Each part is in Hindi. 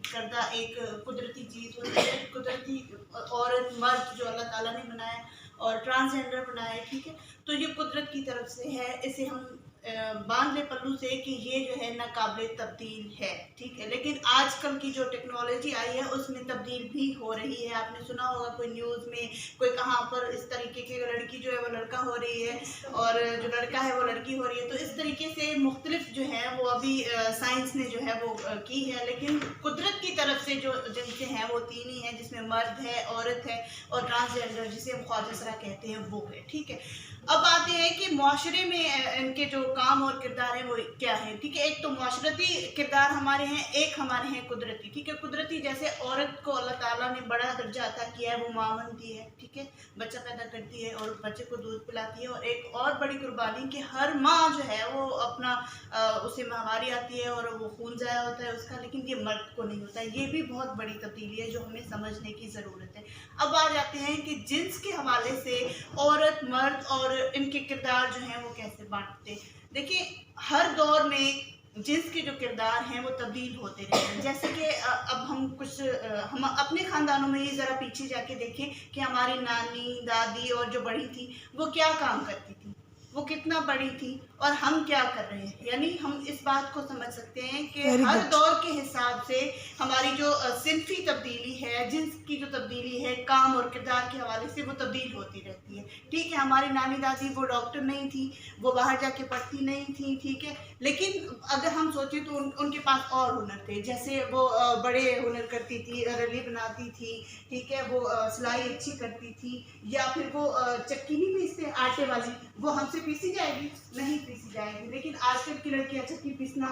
करदा एक कुदरती चीज़ होती है, कुदरती औरत मर्द जो अल्लाह ताला ने बनाया और ट्रांसजेंडर बनाया है, ठीक है। तो ये कुदरत की तरफ से है, इसे हम बांध ले पल्लू से कि ये जो है नाकाबिले तब्दील है, ठीक है। लेकिन आजकल की जो टेक्नोलॉजी आई है उसमें तब्दील भी हो रही है। आपने सुना होगा कोई न्यूज़ में, कोई कहाँ पर इस तरीके की लड़की जो है वो लड़का हो रही है और जो लड़का है वो लड़की हो रही है। तो इस तरीके से मुख्तलिफ जो है वो अभी साइंस ने जो है वो की है। लेकिन कुदरत की तरफ से जो जिनसे हैं वो तीन ही हैं, जिसमें मर्द है, औरत है और ट्रांसजेंडर जिसे हम ख्वाजसरा कहते हैं वो है, ठीक है। अब आते हैं कि मुआशरे में इनके जो काम और किरदार हैं वो क्या है, ठीक है। एक तो मुआशरती किरदार हमारे हैं, एक हमारे हैं कुदरती, ठीक है। कुदरती जैसे औरत को अल्लाह ताला ने बड़ा दर्जा अता किया है, वो माँ बनती है, ठीक है, बच्चा पैदा करती है और बच्चे को दूध पिलाती है। और एक और बड़ी कुर्बानी कि हर माँ जो है वो अपना उसे माहवारी आती है और वो खून ज़ाया होता है उसका, लेकिन ये मर्द को नहीं होता है। ये भी बहुत बड़ी तब्दीली है जो हमें समझने की ज़रूरत है। अब आ जाते हैं कि जिन्स के हवाले से औरत मर्द और इनके किरदार जो हैं वो कैसे बांटते। देखिए, हर दौर में जिन्स के जो किरदार हैं वो तब्दील होते रहते हैं। जैसे कि अब हम अपने ख़ानदानों में ही ज़रा पीछे जाके देखें कि हमारी नानी दादी और जो बड़ी थी वो क्या काम करती थी, वो कितना बड़ी थी और हम क्या कर रहे हैं। यानी हम इस बात को समझ सकते हैं कि हर दौर के हिसाब से हमारी जो सिनफी तब्दीली है, जिन्स की जो तब्दीली है, काम और किरदार के हवाले से वो तब्दील होती रहती है, ठीक है। हमारी नानी दादी वो डॉक्टर नहीं थी, वो बाहर जाके पढ़ती नहीं थी, ठीक है। लेकिन अगर हम सोचें तो उनके पास और हुनर थे। जैसे वो बड़े हुनर करती थी, रली बनाती थी, ठीक है, वो सिलाई अच्छी करती थी, या फिर वो चक्की नहीं पीसते आटे वाली, वो हमसे पीसी जाएगी? नहीं पीसी जाएगी। लेकिन आजकल की लड़कियां चक्की पीसना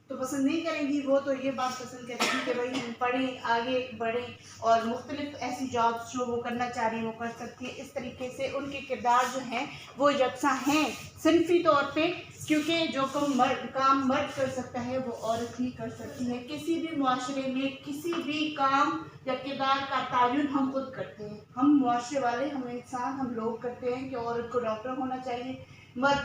तो पसंद नहीं करेंगी, वो तो ये बात पसंद करेंगी कि भाई हम पढ़ें, आगे बढ़ें और मुख्तलिफ ऐसी जॉब्स जो वो करना चाह रही हैं वो कर सकती है। इस तरीके से उनके किरदार जो हैं वो यकसा हैं सिनफी तौर पे, क्योंकि जो काम मर्द कर सकता है वो औरत ही कर सकती है। किसी भी मुआशरे में किसी भी काम या किरदार का तायुन हम खुद करते हैं। हम मुआशरे वाले, हम इंसान, हम लोग करते हैं कि औरत को डॉक्टर होना चाहिए, मर्द को